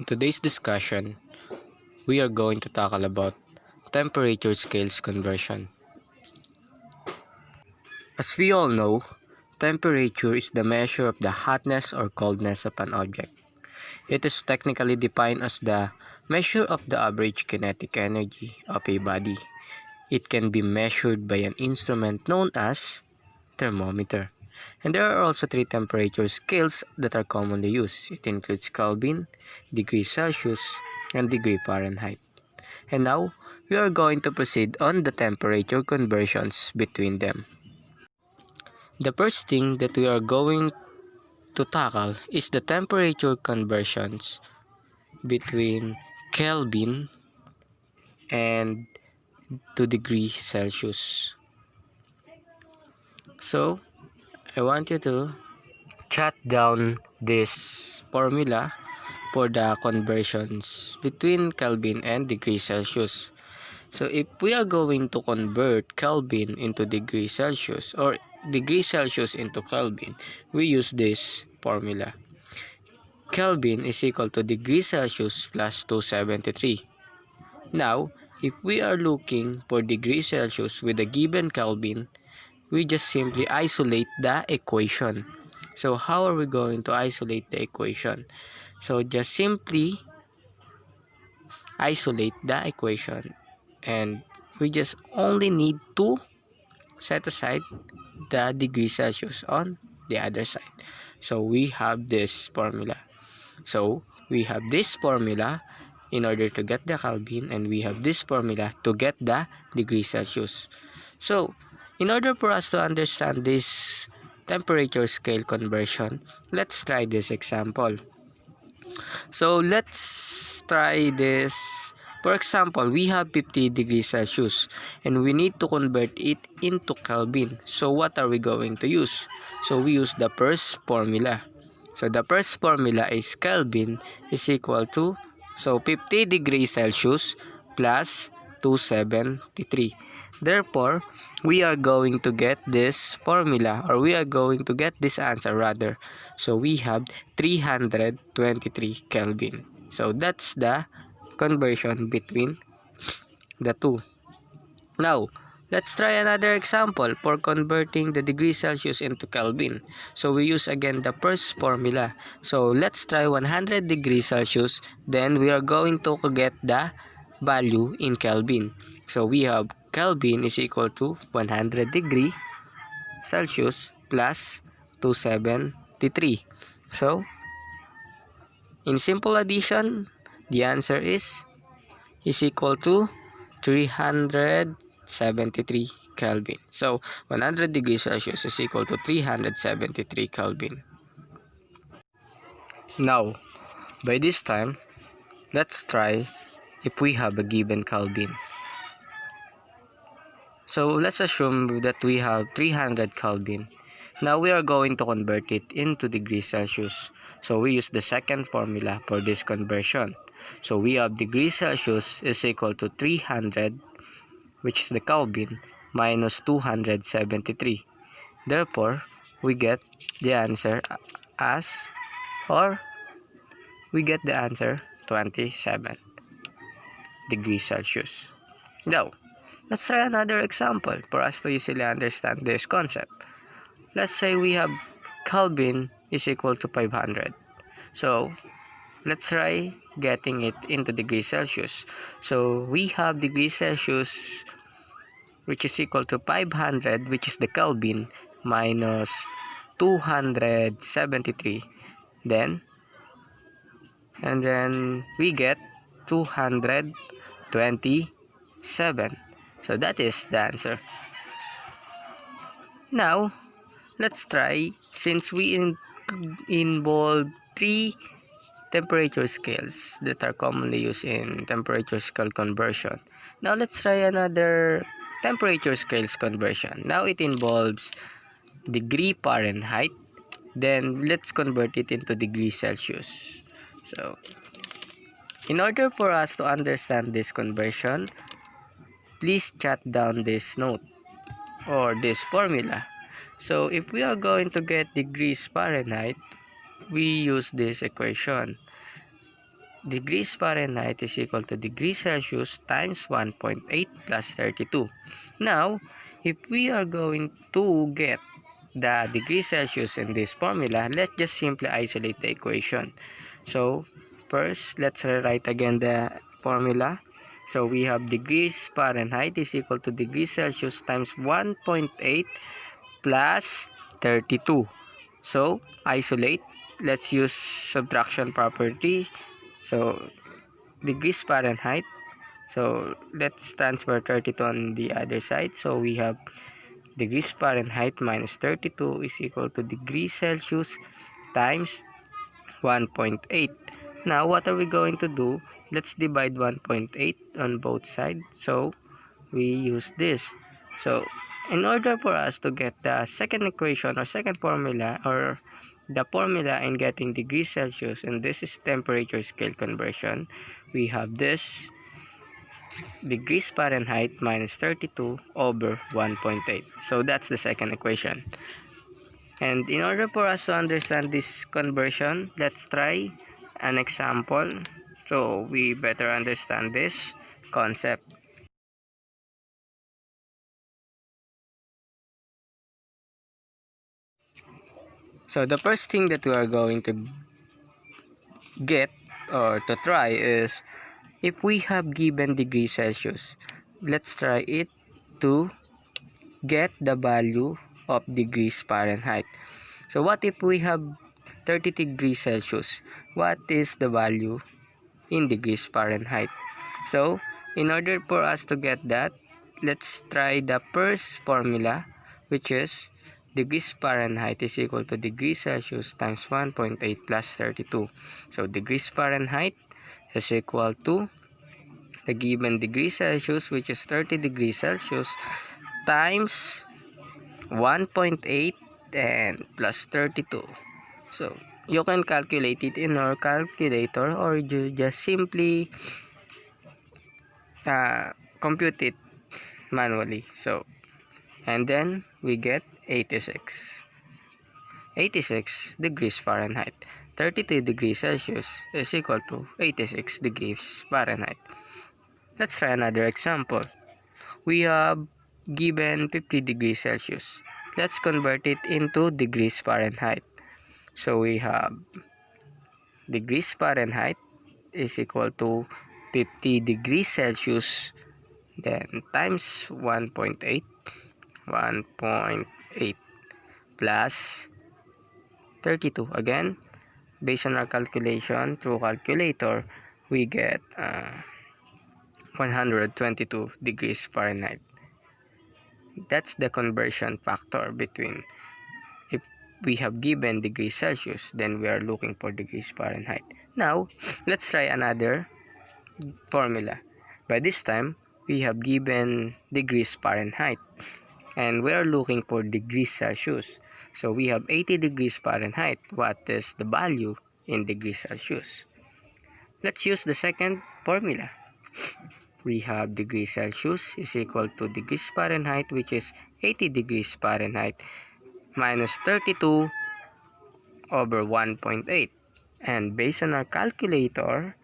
In today's discussion, we are going to tackle about temperature scales conversion. As we all know, temperature is the measure of the hotness or coldness of an object. It is technically defined as the measure of the average kinetic energy of a body. It can be measured by an instrument known as thermometer. And there are also three temperature scales that are commonly used. It includes Kelvin, degree Celsius, and degree Farenheit. And now, we are going to proceed on the temperature conversions between them. The first thing that we are going to tackle is the temperature conversions between Kelvin and 2 degrees Celsius. So, I want you to jot down this formula for the conversions between Kelvin and degrees Celsius. So, if we are going to convert Kelvin into degrees Celsius or degrees Celsius into Kelvin, we use this formula. Kelvin is equal to degrees Celsius plus 273. Now, if we are looking for degrees Celsius with a given Kelvin, we just simply isolate the equation. So, how are we going to isolate the equation? So, just simply isolate the equation. And we just only need to set aside the degrees Celsius on the other side. So, we have this formula. So, we have this formula in order to get the Kelvin, and we have this formula to get the degrees Celsius. So, in order for us to understand this temperature scale conversion, let's try this example. So, let's try this. For example, we have 50 degrees Celsius and we need to convert it into Kelvin. So, what are we going to use? So, we use the first formula. So, the first formula is Kelvin is equal to 50 degrees Celsius plus 273. Therefore, we are going to get this formula, or we are going to get this answer rather. So, we have 323 Kelvin. So, that's the conversion between the two. Now, let's try another example for converting the degrees Celsius into Kelvin. So, we use again the first formula. So, let's try 100 degrees Celsius. Then, we are going to get the value in Kelvin. So, we have Kelvin is equal to 100 degree Celsius plus 273. So, in simple addition, the answer is equal to 373 Kelvin. So, 100 degrees Celsius is equal to 373 Kelvin. Now, by this time, let's try if we have a given Kelvin. So, let's assume that we have 300 Kelvin. Now, we are going to convert it into degrees Celsius. So, we use the second formula for this conversion. So, we have degrees Celsius is equal to 300, which is the Kelvin, minus 273. Therefore, we get the answer as, or we get the answer 27 degrees Celsius. Now, let's try another example for us to easily understand this concept. Let's say we have Kelvin is equal to 500. So, let's try getting it into degrees Celsius. So, we have degrees Celsius which is equal to 500, which is the Kelvin, minus 273. And then we get 227. So, that is the answer. Now, let's try, since we involve three temperature scales that are commonly used in temperature scale conversion. Now, let's try another temperature scales conversion. Now, it involves degree Fahrenheit. Then, let's convert it into degrees Celsius. So, in order for us to understand this conversion, please jot down this note or this formula. So, if we are going to get degrees Fahrenheit, we use this equation. degrees Fahrenheit is equal to degrees Celsius times 1.8 plus 32. Now, if we are going to get the degrees Celsius in this formula, let's just simply isolate the equation. So, first, let's rewrite again the formula. So, we have degrees Fahrenheit is equal to degrees Celsius times 1.8 plus 32. So, isolate. Let's use subtraction property. So, degrees Fahrenheit. So, let's transfer 32 on the other side. So, we have degrees Fahrenheit minus 32 is equal to degrees Celsius times 1.8. Now, what are we going to do? Let's divide 1.8 on both sides. So, we use this. So, in order for us to get the second equation or second formula or the formula in getting degrees Celsius, and this is temperature scale conversion, we have this degrees Fahrenheit minus 32 over 1.8. So, that's the second equation. And in order for us to understand this conversion, let's try an example so we better understand this concept. So the first thing that we are going to get or to try is if we have given degrees Celsius, let's try it to get the value of degrees Fahrenheit. So what if we have 30 degrees Celsius? What is the value in degrees Fahrenheit? So in order for us to get that, let's try the first formula, which is degrees Fahrenheit is equal to degrees Celsius times 1.8 plus 32. So degrees Fahrenheit is equal to the given degrees Celsius, which is 30 degrees Celsius, times 1.8 and plus 32. So you can calculate it in our calculator, or you just simply compute it manually. So, and then we get 86 degrees Fahrenheit. 32 degrees Celsius is equal to 86 degrees Fahrenheit. Let's try another example. We have given 50 degrees Celsius. Let's convert it into degrees Fahrenheit. So we have degrees Fahrenheit is equal to 50 degrees Celsius, then times 1.8 plus 32. Again, based on our calculation through calculator, we get 122 degrees Fahrenheit. That's the conversion factor between if we have given degrees Celsius, then we are looking for degrees Fahrenheit. Now, let's try another formula. By this time, we have given degrees Fahrenheit and we are looking for degrees Celsius. So we have 80 degrees Fahrenheit. What is the value in degrees Celsius? Let's use the second formula. We have degrees Celsius is equal to degrees Fahrenheit, which is 80 degrees Fahrenheit minus 32 over 1.8. And based on our calculator,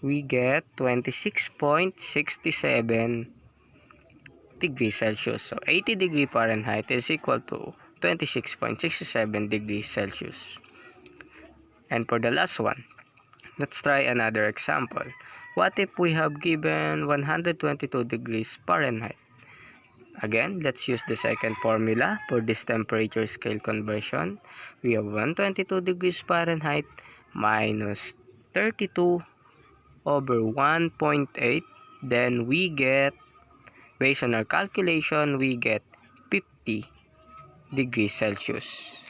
we get 26.67 degrees Celsius. So 80 degree Fahrenheit is equal to 26.67 degrees Celsius. And for the last one, let's try another example. What if we have given 122 degrees Fahrenheit? Again, let's use the second formula for this temperature scale conversion. We have 122 degrees Fahrenheit minus 32 over 1.8. Then we get, based on our calculation, we get 50 degrees Celsius.